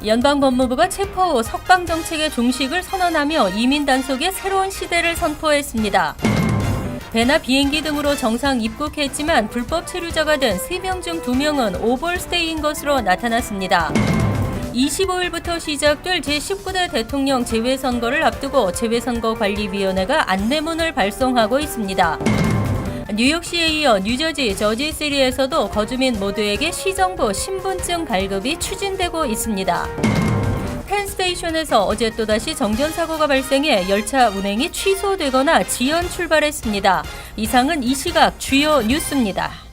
연방법무부가 체포 후 석방 정책의 종식을 선언하며 이민 단속의 새로운 시대를 선포했습니다. 배나 비행기 등으로 정상 입국했지만 불법 체류자가 된 3명 중 2명은 오버스테이인 것으로 나타났습니다. 25일부터 시작될 제19대 대통령 재외선거를 앞두고 재외선거관리위원회가 안내문을 발송하고 있습니다. 뉴욕시에 이어 뉴저지, 저지시리에서도 거주민 모두에게 시정부 신분증 발급이 추진되고 있습니다. 펜스테이션에서 어제 또다시 정전사고가 발생해 열차 운행이 취소되거나 지연 출발했습니다. 이상은 이 시각 주요 뉴스입니다.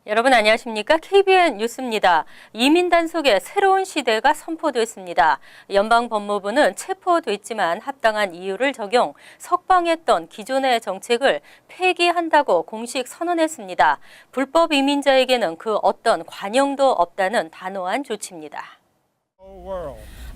여러분 안녕하십니까? KBN 뉴스입니다. 이민 단속의 새로운 시대가 선포됐습니다. 연방법무부는 체포됐지만 합당한 이유를 적용, 석방했던 기존의 정책을 폐기한다고 공식 선언했습니다. 불법 이민자에게는 그 어떤 관용도 없다는 단호한 조치입니다.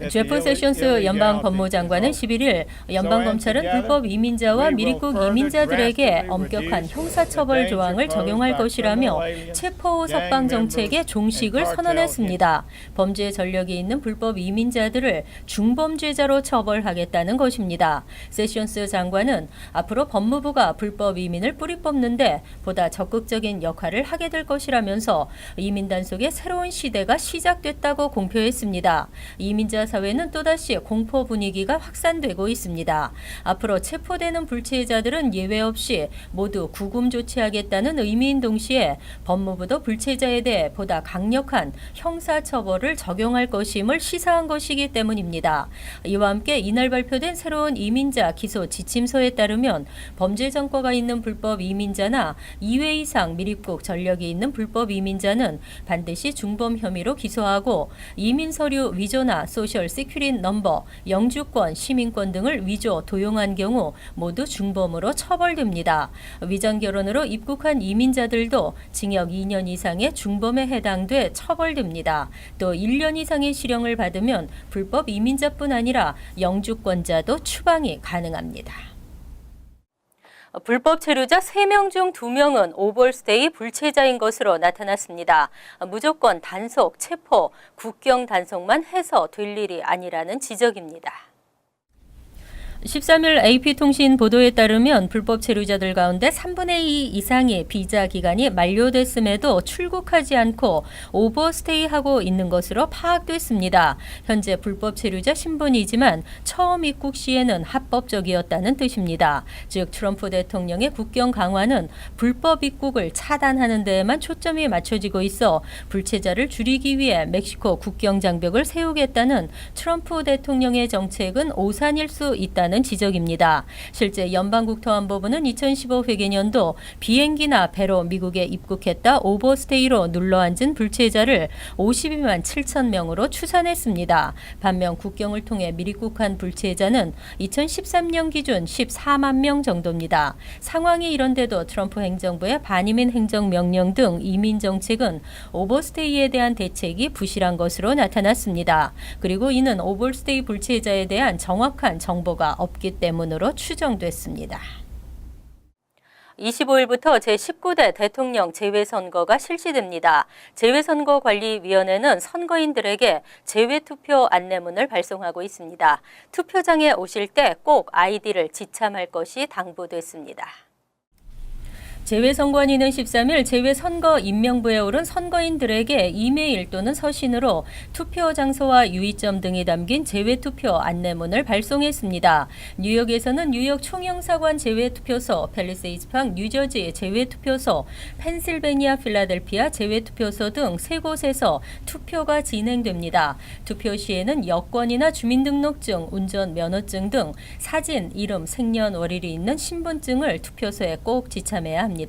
제프 세션스 연방법무장관은 11일 연방검찰은 불법 이민자와 미입국 이민자들에게 엄격한 형사처벌 조항을 적용할 것이라며 체포 후 석방 정책의 종식을 선언했습니다. 범죄 전력이 있는 불법 이민자들을 중범죄자로 처벌하겠다는 것입니다. 세션스 장관은 앞으로 법무부가 불법 이민을 뿌리 뽑는데 보다 적극적인 역할을 하게 될 것이라면서 이민 단속의 새로운 시대가 시작됐다고 공표했습니다. 이민자 사회는 또다시 공포 분위기가 확산되고 있습니다. 앞으로 체포되는 불체자들은 예외 없이 모두 구금 조치하겠다는 의미인 동시에 법무부도 불체자에 대해 보다 강력한 형사처벌을 적용할 것임을 시사한 것이기 때문입니다. 이와 함께 이날 발표된 새로운 이민자 기소 지침서에 따르면 범죄 전과가 있는 불법 이민자나 2회 이상 미입국 전력이 있는 불법 이민자는 반드시 중범 혐의로 기소하고 이민 서류 위조나 소셜 시큐리티 넘버, 영주권, 시민권 등을 위조, 도용한 경우 모두 중범으로 처벌됩니다. 위장 결혼으로 입국한 이민자들도 징역 2년 이상의 중범에 해당돼 처벌됩니다. 또 1년 이상의 실형을 받으면 불법 이민자뿐 아니라 영주권자도 추방이 가능합니다. 불법 체류자 3명 중 2명은 오버스테이 불체자인 것으로 나타났습니다. 무조건 단속, 체포, 국경 단속만 해서 될 일이 아니라는 지적입니다. 13일 AP통신 보도에 따르면 불법 체류자들 가운데 3분의 2 이상의 비자 기간이 만료됐음에도 출국하지 않고 오버스테이하고 있는 것으로 파악됐습니다. 현재 불법 체류자 신분이지만 처음 입국 시에는 합법적이었다는 뜻입니다. 즉 트럼프 대통령의 국경 강화는 불법 입국을 차단하는 데에만 초점이 맞춰지고 있어 불체자를 줄이기 위해 멕시코 국경 장벽을 세우겠다는 트럼프 대통령의 정책은 오산일 수 있다는 지적입니다. 실제 연방국토안보부는 2015 회계년도 비행기나 배로 미국에 입국했다 오버스테이로 눌러앉은 불체자를 52만 7천 명으로 추산했습니다. 반면 국경을 통해 밀입국한 불체자는 2013년 기준 14만 명 정도입니다. 상황이 이런데도 트럼프 행정부의 반이민 행정명령 등 이민 정책은 오버스테이에 대한 대책이 부실한 것으로 나타났습니다. 그리고 이는 오버스테이 불체자에 대한 정확한 정보가 없기 때문으로 추정됐습니다. 25일부터 제19대 대통령 재외선거가 실시됩니다. 재외선거관리위원회는 선거인들에게 재외투표 안내문을 발송하고 있습니다. 투표장에 오실 때 꼭 아이디를 지참할 것이 당부됐습니다. 재외선관위는 13일 재외선거 임명부에 오른 선거인들에게 이메일 또는 서신으로 투표 장소와 유의점 등이 담긴 재외투표 안내문을 발송했습니다. 뉴욕에서는 뉴욕 총영사관 재외투표소, 팰리세이드파크 뉴저지 재외투표소, 펜실베니아 필라델피아 재외투표소 등 3곳에서 투표가 진행됩니다. 투표 시에는 여권이나 주민등록증, 운전면허증 등 사진, 이름, 생년월일이 있는 신분증을 투표소에 꼭 지참해야 합니다.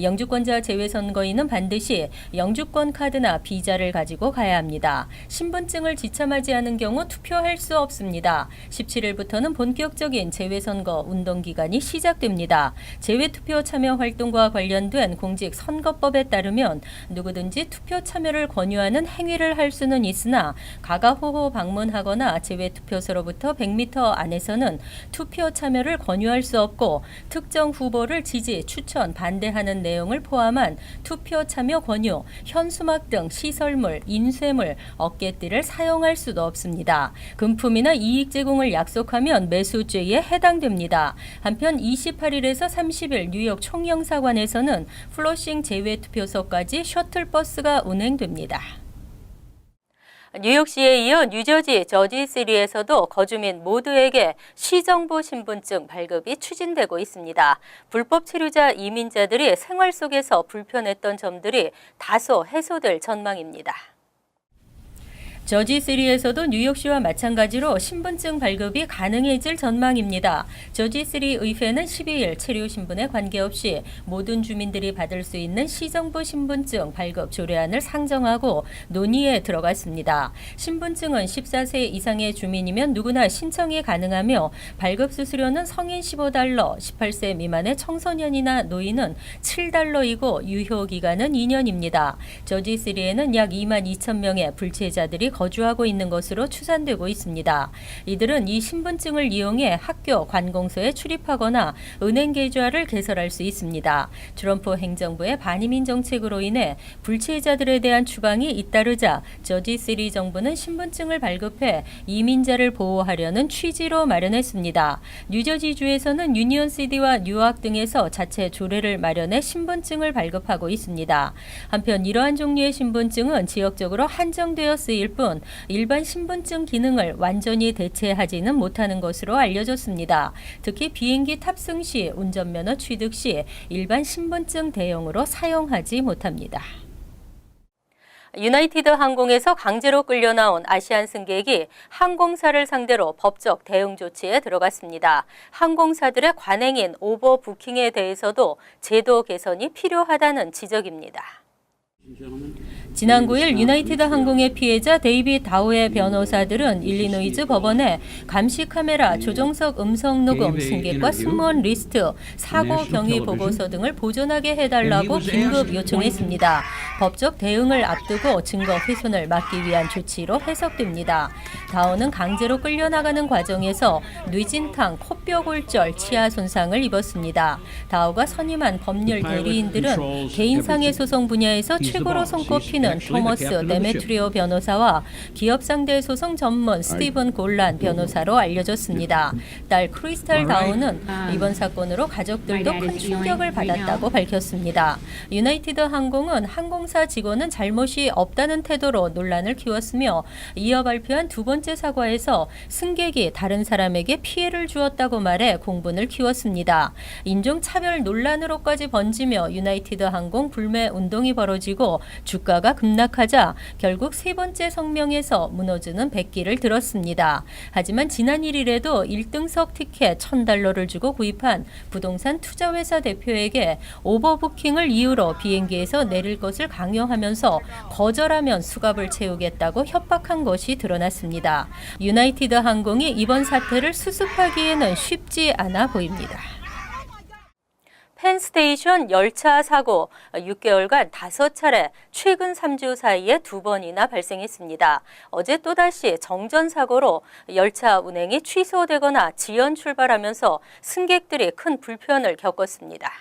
영주권자 재외선거인은 반드시 영주권 카드나 비자를 가지고 가야 합니다. 신분증을 지참하지 않은 경우 투표할 수 없습니다. 17일부터는 본격적인 재외선거 운동기간이 시작됩니다. 재외투표 참여 활동과 관련된 공직선거법에 따르면 누구든지 투표 참여를 권유하는 행위를 할 수는 있으나 가가호호 방문하거나 재외투표소로부터 100m 안에서는 투표 참여를 권유할 수 없고 특정 후보를 지지, 추천, 반대하는 내용을 포함한 투표 참여 권유, 현수막 등 시설물, 인쇄물, 어깨띠를 사용할 수도 없습니다. 금품이나 이익 제공을 약속하면 매수죄에 해당됩니다. 한편 28일에서 30일 뉴욕 총영사관에서는 플러싱 제외 투표소까지 셔틀버스가 운행됩니다. 뉴욕시에 이어 뉴저지 저지시리에서도 거주민 모두에게 시정부 신분증 발급이 추진되고 있습니다. 불법 체류자 이민자들이 생활 속에서 불편했던 점들이 다소 해소될 전망입니다. 저지시리에서도 뉴욕시와 마찬가지로 신분증 발급이 가능해질 전망입니다. 저지시리 의회는 12일 체류 신분에 관계없이 모든 주민들이 받을 수 있는 시정부 신분증 발급 조례안을 상정하고 논의에 들어갔습니다. 신분증은 14세 이상의 주민이면 누구나 신청이 가능하며 발급 수수료는 성인 $15, 18세 미만의 청소년이나 노인은 $7이고 유효 기간은 2년입니다. 저지시리에는 약 22,000명의 불체자들이 거주하고 있는 것으로 추산되고 있습니다. 이들은 이 신분증을 이용해 학교, 관공서에 출입하거나 은행 계좌를 개설할 수 있습니다. 트럼프 행정부의 반이민 정책으로 인해 불체자들에 대한 추방이 잇따르자 저지시리 정부는 신분증을 발급해 이민자를 보호하려는 취지로 마련했습니다. 뉴저지주에서는 유니온시티와 뉴아크 등에서 자체 조례를 마련해 신분증을 발급하고 있습니다. 한편 이러한 종류의 신분증은 지역적으로 한정되어 쓰일 뿐 일반 신분증 기능을 완전히 대체하지는 못하는 것으로 알려졌습니다. 특히 비행기 탑승 시, 운전면허 취득 시 일반 신분증 대용으로 사용하지 못합니다. 유나이티드 항공에서 강제로 끌려 나온 아시안 승객이 항공사를 상대로 법적 대응 조치에 들어갔습니다. 항공사들의 관행인 오버부킹에 대해서도 제도 개선이 필요하다는 지적입니다. 지난 9일 유나이티드 항공의 피해자 데이빗 다우의 변호사들은 일리노이즈 법원에 감시 카메라, 조정석 음성 녹음, 승객과 승무원 리스트, 사고 경위 보고서 등을 보존하게 해달라고 긴급 요청했습니다. 법적 대응을 앞두고 증거 훼손을 막기 위한 조치로 해석됩니다. 다우는 강제로 끌려나가는 과정에서 뇌진탕, 코뼈 골절, 치아 손상을 입었습니다. 다우가 선임한 법률 대리인들은 개인상해 소송 분야에서 최고로 손꼽히는 토머스 데메트리오 변호사와 기업 상대 소송 전문 스티븐 골란 변호사로 알려졌습니다. 딸 크리스탈 다우는 이번 사건으로 가족들도 큰 충격을 받았다고 밝혔습니다. 유나이티드 항공은 항공사 직원은 잘못이 없다는 태도로 논란을 키웠으며 이어 발표한 두 번째 사과에서 승객이 다른 사람에게 피해를 주었다고 말해 공분을 키웠습니다. 인종차별 논란으로까지 번지며 유나이티드 항공 불매 운동이 벌어지고 주가가 급락하자 결국 세 번째 성명에서 무너지는 백기를 들었습니다. 하지만 지난 1일에도 1등석 티켓 $1,000를 주고 구입한 부동산 투자회사 대표에게 오버부킹을 이유로 비행기에서 내릴 것을 강요하면서 거절하면 수갑을 채우겠다고 협박한 것이 드러났습니다. 유나이티드 항공이 이번 사태를 수습하기에는 쉽지 않아 보입니다. 펜스테이션 열차 사고 6개월간 5차례 최근 3주 사이에 2번이나 발생했습니다. 어제 또다시 정전 사고로 열차 운행이 취소되거나 지연 출발하면서 승객들이 큰 불편을 겪었습니다.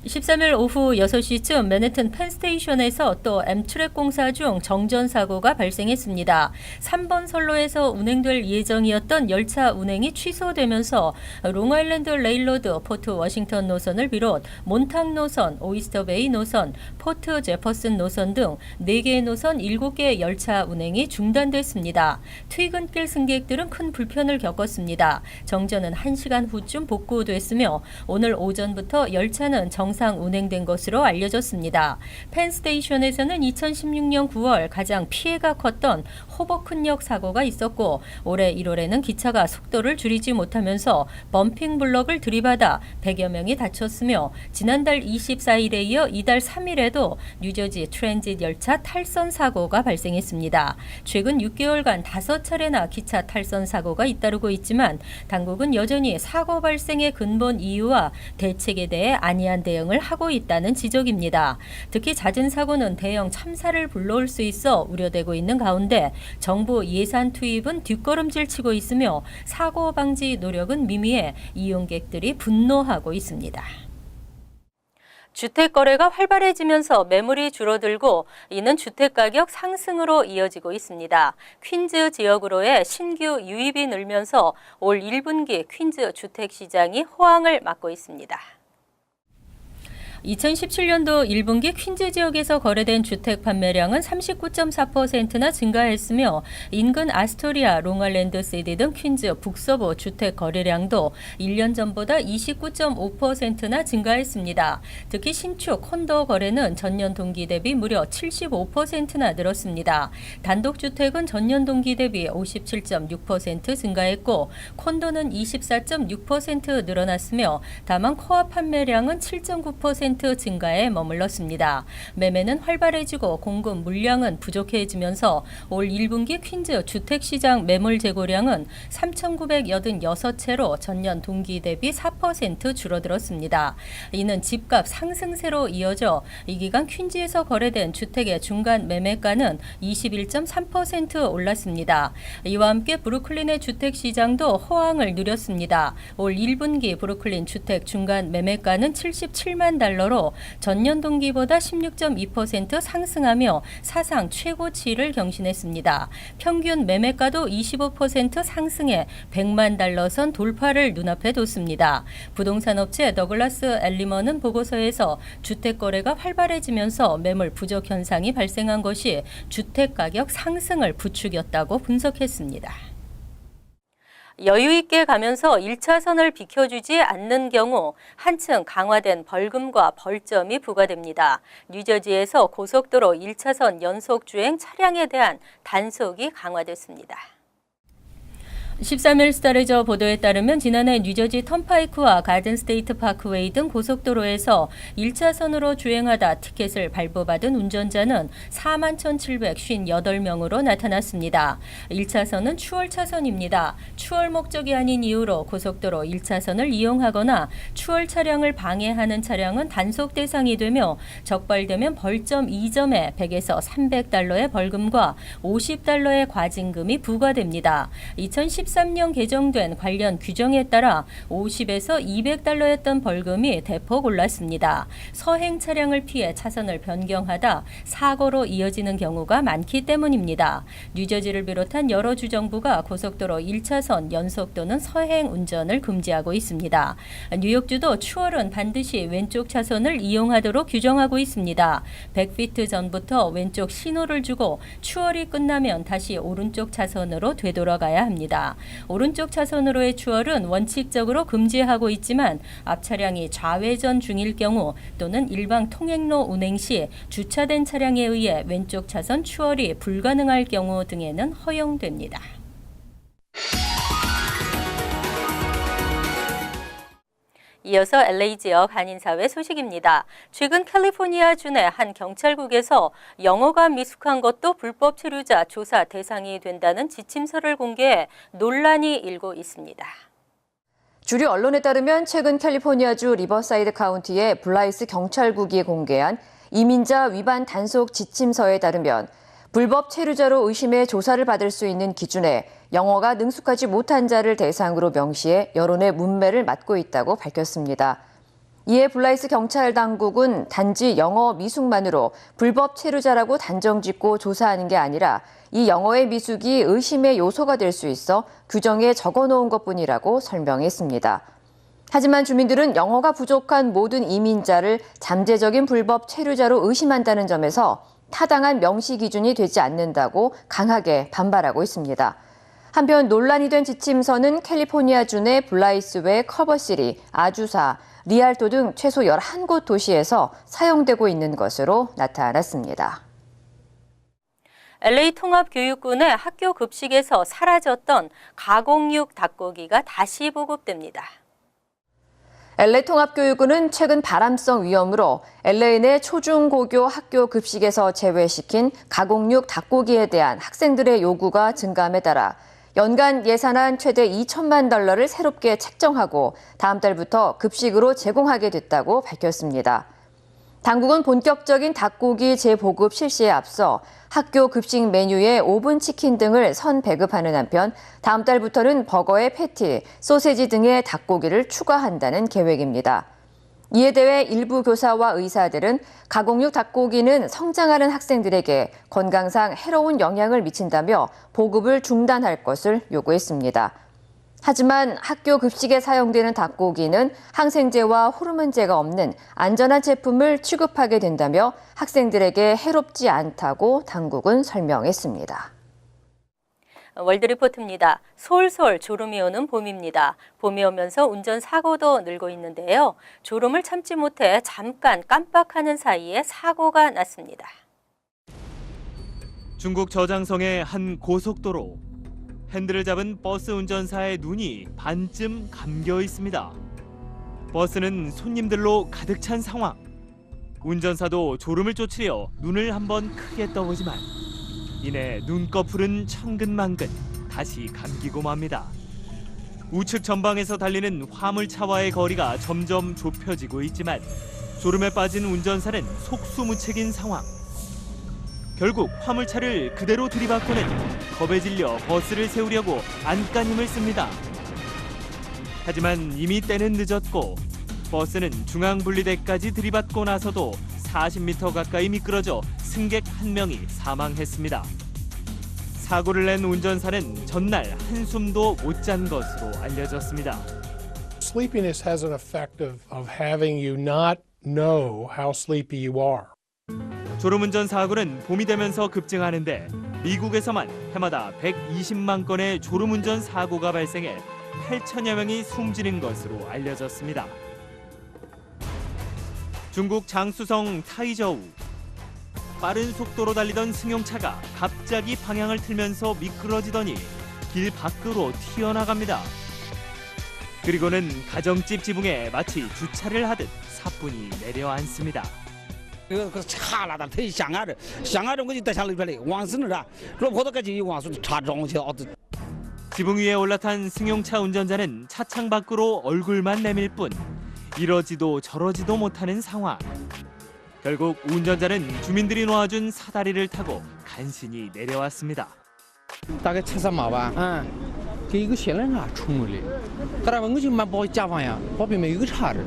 13일 오후 6시쯤 맨해튼 펜스테이션에서 또 엠트랙 공사 중 정전 사고가 발생했습니다. 3번 선로에서 운행될 예정이었던 열차 운행이 취소되면서 롱아일랜드 레일로드 포트 워싱턴 노선을 비롯 몬탕 노선, 오이스터베이 노선, 포트 제퍼슨 노선 등 4개의 노선 7개의 열차 운행이 중단됐습니다. 퇴근길 승객들은 큰 불편을 겪었습니다. 정전은 1시간 후쯤 복구됐으며 오늘 오전부터 열차는 정상 운행된 것으로 알려졌습니다. 펜스테이션에서는 2016년 9월 가장 피해가 컸던 호버큰역 사고가 있었고 올해 1월에는 기차가 속도를 줄이지 못하면서 범핑 블럭을 들이받아 100여 명이 다쳤으며 지난달 24일에 이어 이달 3일에도 뉴저지 트랜짓 열차 탈선 사고가 발생했습니다. 최근 6개월간 5차례나 기차 탈선 사고가 잇따르고 있지만 당국은 여전히 사고 발생의 근본 이유와 대책에 대해 안이한 대응을 하고 있다는 지적입니다. 특히 잦은 사고는 대형 참사를 불러올 수 있어 우려되고 있는 가운데 정부 예산 투입은 뒷걸음질 치고 있으며 사고 방지 노력은 미미해 이용객들이 분노하고 있습니다. 주택 거래가 활발해지면서 매물이 줄어들고 이는 주택 가격 상승으로 이어지고 있습니다. 퀸즈 지역으로의 신규 유입이 늘면서 올 1분기 퀸즈 주택 시장이 호황을 맞고 있습니다. 2017년도 1분기 퀸즈 지역에서 거래된 주택 판매량은 39.4%나 증가했으며 인근 아스토리아, 롱알랜드 시티 등 퀸즈 북서부 주택 거래량도 1년 전보다 29.5%나 증가했습니다. 특히 신축 콘도 거래는 전년 동기 대비 무려 75%나 늘었습니다. 단독주택은 전년 동기 대비 57.6% 증가했고 콘도는 24.6% 늘어났으며 다만 코앞 판매량은 7.9% 증가에 머물렀습니다. 매매는 활발해지고 공급 물량은 부족해지면서 올 1분기 퀸즈 주택시장 매물 재고량은 3,986채로 전년 동기 대비 4% 줄어들었습니다. 이는 집값 상승세로 이어져 이 기간 퀸즈에서 거래된 주택의 중간 매매가는 21.3% 올랐습니다. 이와 함께 브루클린의 주택시장도 호황을 누렸습니다. 올 1분기 브루클린 주택 중간 매매가는 77만 달러로 전년 동기보다 16.2% 상승하며 사상 최고치를 경신했습니다. 평균 매매가도 25% 상승해 100만 달러 선 돌파를 눈앞에 뒀습니다. 부동산 업체 더글라스 엘리먼은 보고서에서 주택 거래가 활발해지면서 매물 부족 현상이 발생한 것이 주택 가격 상승을 부추겼다고 분석했습니다. 여유 있게 가면서 1차선을 비켜주지 않는 경우 한층 강화된 벌금과 벌점이 부과됩니다. 뉴저지에서 고속도로 1차선 연속 주행 차량에 대한 단속이 강화됐습니다. 13일 스타레저 보도에 따르면 지난해 뉴저지 턴파이크와 가든 스테이트 파크웨이 등 고속도로에서 1차선으로 주행하다 티켓을 발부받은 운전자는 41,758명으로 나타났습니다. 1차선은 추월 차선입니다. 추월 목적이 아닌 이유로 고속도로 1차선을 이용하거나 추월 차량을 방해하는 차량은 단속 대상이 되며 적발되면 벌점 2점에 100에서 300달러의 벌금과 50달러의 과징금이 부과됩니다. 2013년 개정된 관련 규정에 따라 50에서 200달러였던 벌금이 대폭 올랐습니다. 서행 차량을 피해 차선을 변경하다 사고로 이어지는 경우가 많기 때문입니다. 뉴저지를 비롯한 여러 주정부가 고속도로 1차선 연속 또는 서행 운전을 금지하고 있습니다. 뉴욕주도 추월은 반드시 왼쪽 차선을 이용하도록 규정하고 있습니다. 100피트 전부터 왼쪽 신호를 주고 추월이 끝나면 다시 오른쪽 차선으로 되돌아가야 합니다. 오른쪽 차선으로의 추월은 원칙적으로 금지하고 있지만 앞 차량이 좌회전 중일 경우 또는 일방 통행로 운행 시 주차된 차량에 의해 왼쪽 차선 추월이 불가능할 경우 등에는 허용됩니다. 이어서 LA 지역 한인사회 소식입니다. 최근 캘리포니아주 내 한 경찰국에서 영어가 미숙한 것도 불법 체류자 조사 대상이 된다는 지침서를 공개해 논란이 일고 있습니다. 주류 언론에 따르면 최근 캘리포니아주 리버사이드 카운티의 블라이스 경찰국이 공개한 이민자 위반 단속 지침서에 따르면 불법 체류자로 의심해 조사를 받을 수 있는 기준에 영어가 능숙하지 못한 자를 대상으로 명시해 여론의 문매를 맞고 있다고 밝혔습니다. 이에 블라이스 경찰 당국은 단지 영어 미숙만으로 불법 체류자라고 단정짓고 조사하는 게 아니라 이 영어의 미숙이 의심의 요소가 될 수 있어 규정에 적어놓은 것뿐이라고 설명했습니다. 하지만 주민들은 영어가 부족한 모든 이민자를 잠재적인 불법 체류자로 의심한다는 점에서 타당한 명시 기준이 되지 않는다고 강하게 반발하고 있습니다. 한편 논란이 된 지침서는 캘리포니아주 내 블라이스 외 커버시리, 아주사, 리알토 등 최소 11곳 도시에서 사용되고 있는 것으로 나타났습니다. LA 통합교육군의 학교 급식에서 사라졌던 가공육 닭고기가 다시 보급됩니다. LA 통합교육군은 최근 바람성 위험으로 LA 내 초중고교 학교 급식에서 제외시킨 가공육 닭고기에 대한 학생들의 요구가 증가함에 따라 연간 예산안 최대 $2천만 달러를 새롭게 책정하고 다음 달부터 급식으로 제공하게 됐다고 밝혔습니다. 당국은 본격적인 닭고기 재보급 실시에 앞서 학교 급식 메뉴에 오븐 치킨 등을 선 배급하는 한편 다음 달부터는 버거에 패티, 소세지 등의 닭고기를 추가한다는 계획입니다. 이에 대해 일부 교사와 의사들은 가공육 닭고기는 성장하는 학생들에게 건강상 해로운 영향을 미친다며 보급을 중단할 것을 요구했습니다. 하지만 학교 급식에 사용되는 닭고기는 항생제와 호르몬제가 없는 안전한 제품을 취급하게 된다며 학생들에게 해롭지 않다고 당국은 설명했습니다. 월드리포트입니다. 솔솔 졸음이 오는 봄입니다. 봄이 오면서 운전사고도 늘고 있는데요. 졸음을 참지 못해 잠깐 깜빡하는 사이에 사고가 났습니다. 중국 저장성의 한 고속도로. 핸들을 잡은 버스 운전사의 눈이 반쯤 감겨 있습니다. 버스는 손님들로 가득 찬 상황. 운전사도 졸음을 쫓으려 눈을 한번 크게 떠보지만 이내 눈꺼풀은 천근만근 다시 감기고 맙니다. 우측 전방에서 달리는 화물차와의 거리가 점점 좁혀지고 있지만 졸음에 빠진 운전사는 속수무책인 상황. 결국 화물차를 그대로 들이받고는 겁에 질려 버스를 세우려고 안간 힘을 씁니다. 하지만 이미 때는 늦었고 버스는 중앙분리대까지 들이받고 나서도 40m 가까이 미끄러져 승객 한 명이 사망했습니다. 사고를 낸 운전사는 전날 한숨도 못 잔 것으로 알려졌습니다. Sleepiness has an effect of having you not know how sleepy you are. 졸음운전 사고는 봄이 되면서 급증하는데 미국에서만 해마다 120만 건의 졸음운전 사고가 발생해 8천여 명이 숨지는 것으로 알려졌습니다. 중국 장쑤성 타이저우. 빠른 속도로 달리던 승용차가 갑자기 방향을 틀면서 미끄러지더니 길 밖으로 튀어나갑니다. 그리고는 가정집 지붕에 마치 주차를 하듯 사뿐히 내려앉습니다. 这个插了的，忒响啊的，响啊的我就带下来来，往死了，老婆都赶紧往死插中去， 지붕 위에 올라탄 승용차 운전자는 차창 밖으로 얼굴만 내밀 뿐 이러지도 저러지도 못하는 상황. 결국 운전자는 주민들이 놓아준 사다리를 타고 간신히 내려왔습니다. 大概7、3码吧，给一个小人啊冲过来，后来我就蛮把家方呀，旁边没有个叉子。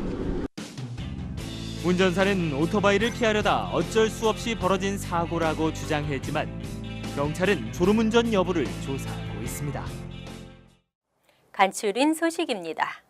운전사는 오토바이를 피하려다 어쩔 수 없이 벌어진 사고라고 주장했지만 경찰은 졸음운전 여부를 조사하고 있습니다. 간추린 소식입니다.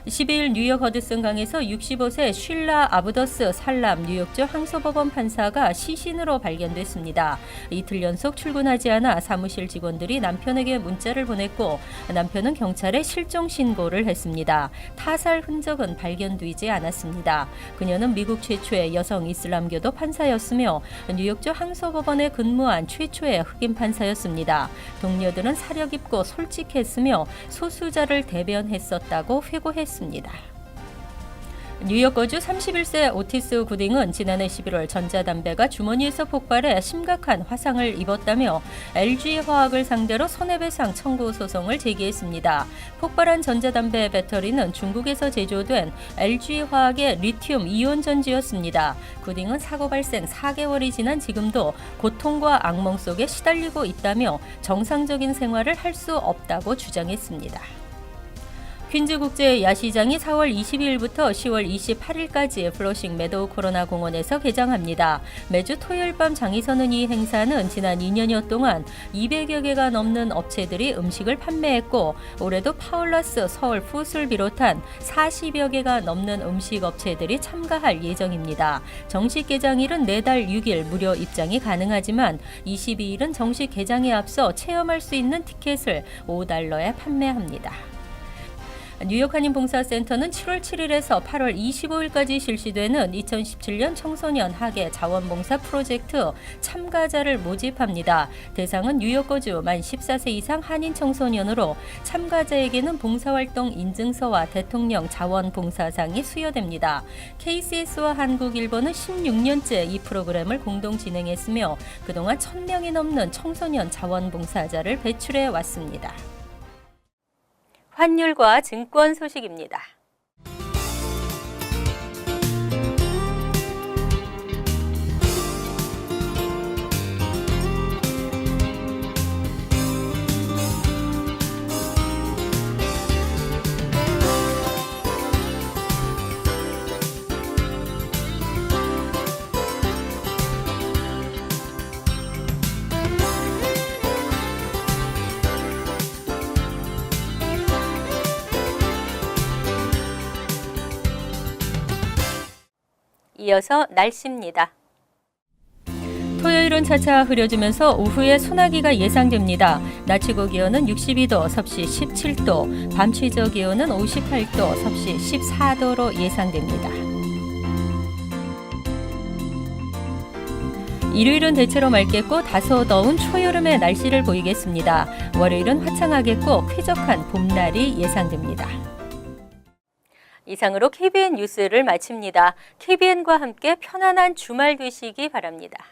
12일 뉴욕 허드슨 강에서 65세 쉴라 아브더스 살람 뉴욕주 항소법원 판사가 시신으로 발견됐습니다. 이틀 연속 출근하지 않아 사무실 직원들이 남편에게 문자를 보냈고 남편은 경찰에 실종 신고를 했습니다. 타살 흔적은 발견되지 않았습니다. 그녀는 미국 최초의 여성 이슬람교도 판사였으며 뉴욕주 항소법원에 근무한 최초의 흑인 판사였습니다. 동료들은 사려 깊고 솔직했으며 소수자를 대변했었다고 회고했습니다. 뉴욕 거주 31세 오티스 구딩은 지난해 11월 전자담배가 주머니에서 폭발해 심각한 화상을 입었다며 LG화학을 상대로 손해배상 청구 소송을 제기했습니다. 폭발한 전자담배 배터리는 중국에서 제조된 LG화학의 리튬 이온 전지였습니다. 구딩은 사고 발생 4개월이 지난 지금도 고통과 악몽 속에 시달리고 있다며 정상적인 생활을 할 수 없다고 주장했습니다. 퀸즈 국제 야시장이 4월 22일부터 10월 28일까지 플러싱 메도우 코로나 공원에서 개장합니다. 매주 토요일 밤 장이 서는 이 행사는 지난 2년여 동안 200여 개가 넘는 업체들이 음식을 판매했고 올해도 파울라스, 서울 풋을 비롯한 40여 개가 넘는 음식 업체들이 참가할 예정입니다. 정식 개장일은 내달 6일 무료 입장이 가능하지만 22일은 정식 개장에 앞서 체험할 수 있는 티켓을 $5에 판매합니다. 뉴욕 한인봉사센터는 7월 7일에서 8월 25일까지 실시되는 2017년 청소년 학예 자원봉사 프로젝트 참가자를 모집합니다. 대상은 뉴욕 거주 만 14세 이상 한인 청소년으로 참가자에게는 봉사활동 인증서와 대통령 자원봉사상이 수여됩니다. KCS와 한국일보는 16년째 이 프로그램을 공동 진행했으며 그동안 1,000명이 넘는 청소년 자원봉사자를 배출해 왔습니다. 환율과 증권 소식입니다. 이어서 날씨입니다. 토요일은 차차 흐려지면서 오후에 소나기가 예상됩니다. 낮 최고 기온은 62도, 섭씨 17도, 밤 최저 기온은 58도, 섭씨 14도로 예상됩니다. 일요일은 대체로 맑겠고 다소 더운 초여름의 날씨를 보이겠습니다. 월요일은 화창하겠고 쾌적한 봄날이 예상됩니다. 이상으로 KBN 뉴스를 마칩니다. KBN과 함께 편안한 주말 되시기 바랍니다.